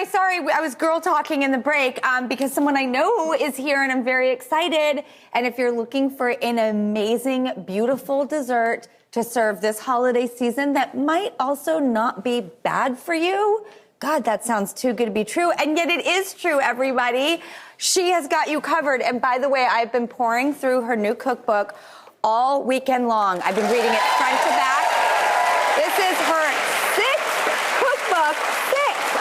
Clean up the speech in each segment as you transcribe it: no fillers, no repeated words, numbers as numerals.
Sorry, I was girl talking in the break because someone I know is here and I'm very excited. And if you're looking for an amazing, beautiful dessert to serve this holiday season that might also not be bad for you, God, that sounds too good to be true. And yet it is true, everybody. She has got you covered. And by the way, I've been pouring through her new cookbook all weekend long. I've been reading it front to back. This is her sixth cookbook.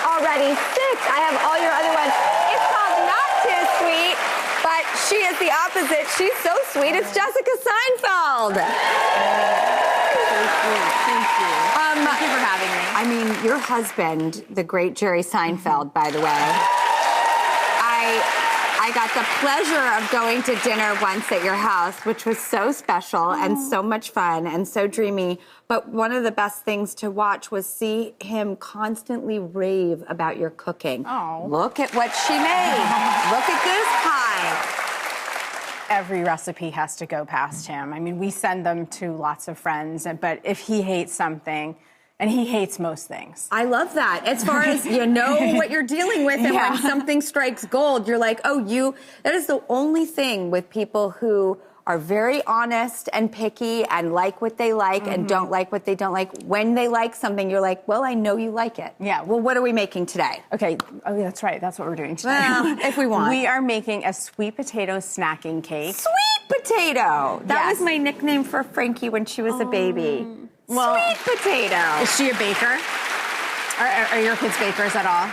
Already six. I have all your other ones. It's called Not Too Sweet, but she is the opposite. She's so sweet. It's Jessica Seinfeld. Thank you. Thank you for having me. I mean, your husband, the great Jerry Seinfeld, by the way. I got the pleasure of going to dinner once at your house, which was so special and so much fun and so dreamy. But one of the best things to watch was see him constantly rave about your cooking. Oh. Look at what she made. Look at this pie. Every recipe has to go past him. I mean, we send them to lots of friends, but if he hates something, and he hates most things. I love that. As far as you know what you're dealing with, and when something strikes gold, you're like, that is the only thing with people who are very honest and picky and like what they like and don't like what they don't like. When they like something, you're like, well, I know you like it. Yeah. Well, what are we making today? Okay. Oh, that's right. That's what we're doing today. Well, if we want. We are making a sweet potato snacking cake. Sweet potato. That Yes. was my nickname for Frankie when she was a baby. Well, Sweet potato. Is she a baker? Are your kids bakers at all?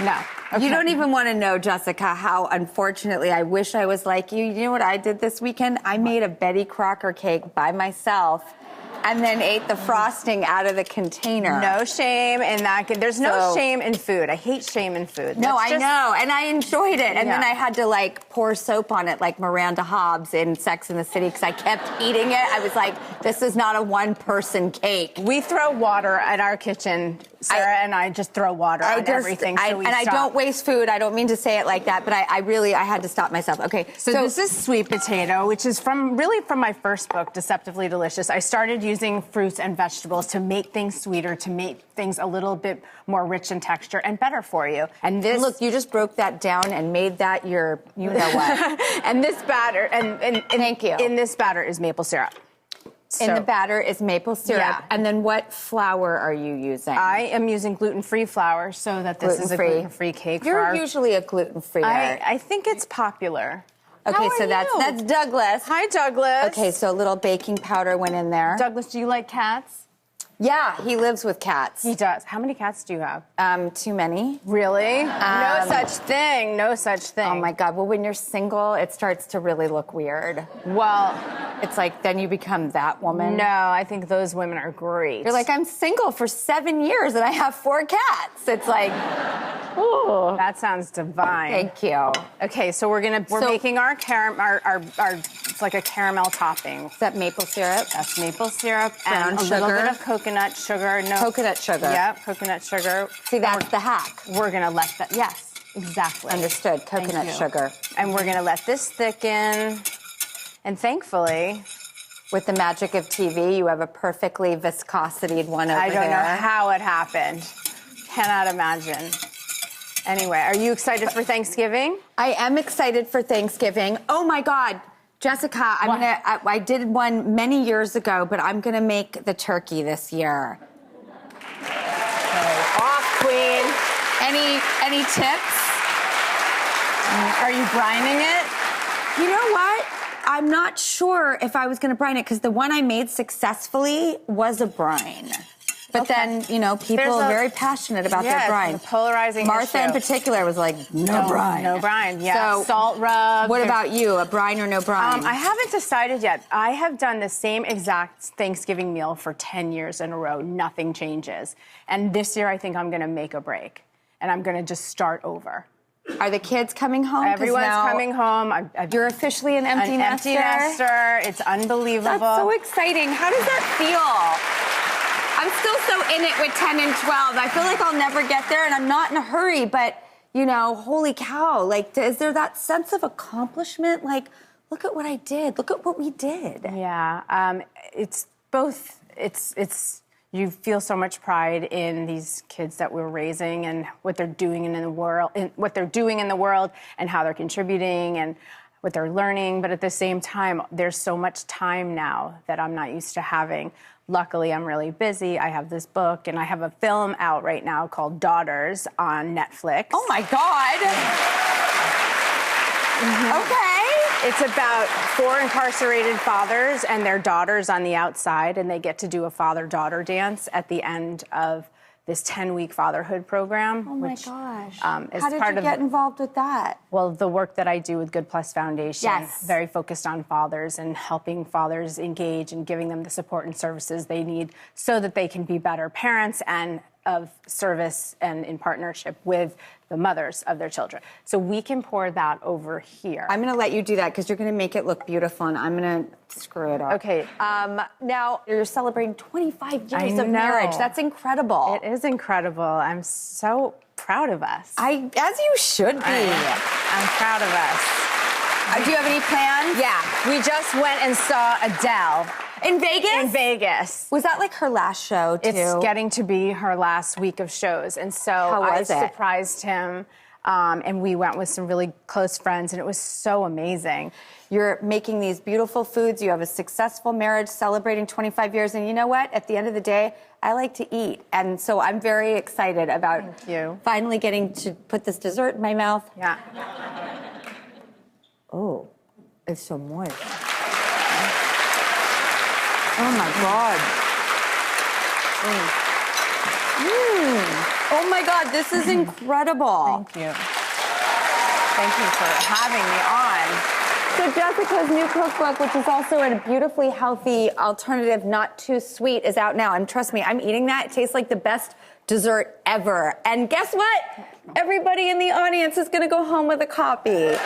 No. Okay. You don't even want to know, Jessica, how unfortunately I wish I was like you. You know what I did this weekend? I made a Betty Crocker cake by myself and then ate the frosting out of the container. No shame in that. There's no shame in food. I hate shame in food. No, I know, and I enjoyed it. And then Yeah. I had to pour soap on it like Miranda Hobbs in Sex and the City because I kept eating it. I was like, this is not a one-person cake. We throw water at our kitchen. Sarah and I just throw water on everything. I don't waste food. I don't mean to say it like that, but I really had to stop myself. Okay, so this is sweet potato, which is from my first book, Deceptively Delicious. I started using fruits and vegetables to make things sweeter, to make things a little bit more rich in texture and better for you. And this, look, you just broke that down and made that your, you know what. And this batter, and thank you. In this batter is maple syrup. In the batter is maple syrup. Yeah. And then what flour are you using? I am using gluten-free flour so that this is a gluten-free cake. You're usually a gluten-free. I think it's popular. Okay, so that's Douglas. Hi, Douglas. Okay, so a little baking powder went in there. Douglas, do you like cats? Yeah, he lives with cats. He does. How many cats do you have? Too many. Really? No such thing. No such thing. Oh my God. Well, when you're single, it starts to really look weird. Well, it's like then you become that woman. No, I think those women are great. You're like, I'm single for 7 years and I have 4 cats. It's like, ooh. That sounds divine. Thank you. Okay, so we're making our it's like a caramel topping. Is that maple syrup? That's maple syrup Brown and sugar. A little bit of coconut sugar. No. Coconut sugar. Yep, coconut sugar. See, that's the hack. We're gonna let that, yes, exactly. Understood, coconut sugar. And we're gonna let this thicken. And thankfully, with the magic of TV, you have a perfectly viscosity one over there. I don't know how it happened. Cannot imagine. Anyway, are you excited for Thanksgiving? I am excited for Thanksgiving. Oh my God. Jessica, I did one many years ago, but I'm gonna make the turkey this year. Off, Queen. Any tips? Are you brining it? You know what? I'm not sure if I was gonna brine it because the one I made successfully was a brine. But then, people are very passionate about their brine. It's a polarizing Martha issue. in particular was like, no brine. No brine, yeah. So, salt rub. What about you? A brine or no brine? I haven't decided yet. I have done the same exact Thanksgiving meal for 10 years in a row. Nothing changes. And this year, I think I'm going to make a break. And I'm going to just start over. Are the kids coming home? Everyone's coming home. You're officially an empty nester? Empty nester. It's unbelievable. That's so exciting. How does that feel? I'm still so in it with 10 and 12. I feel like I'll never get there, and I'm not in a hurry, but, holy cow. Is there that sense of accomplishment? Look at what I did. Look at what we did. Yeah. It's both. It's you feel so much pride in these kids that we're raising and what they're doing in the world, and how they're contributing and what they're learning. But at the same time, there's so much time now that I'm not used to having. Luckily, I'm really busy. I have this book, and I have a film out right now called Daughters on Netflix. Oh, my God. Okay. It's about 4 incarcerated fathers and their daughters on the outside, and they get to do a father-daughter dance at the end of this 10-week fatherhood program. Oh, my gosh. Is How did part you of, get involved with that? Well, the work that I do with Good Plus Foundation, Yes. very focused on fathers and helping fathers engage and giving them the support and services they need so that they can be better parents and of service and in partnership with the mothers of their children. So we can pour that over here. I'm going to let you do that because you're going to make it look beautiful, and I'm going to screw it up. Okay. Now, you're celebrating 25 I years of know. marriage. That's incredible. It is incredible. I'm so proud of us. As you should be. I'm proud of us. Do you have any plans? Yeah, we just went and saw Adele. In Vegas? In Vegas. Was that like her last show, too? It's getting to be her last week of shows. And so I surprised him, and we went with some really close friends, and it was so amazing. You're making these beautiful foods. You have a successful marriage celebrating 25 years. And you know what? At the end of the day, I like to eat. And so I'm very excited about finally getting to put this dessert in my mouth. Yeah. Oh, it's so moist. Oh, my God. Oh, my God, this is incredible. Thank you. Thank you for having me on. So Jessica's new cookbook, which is also a beautifully healthy alternative, not too sweet, is out now. And trust me, I'm eating that. It tastes like the best dessert ever. And guess what? Everybody in the audience is going to go home with a copy.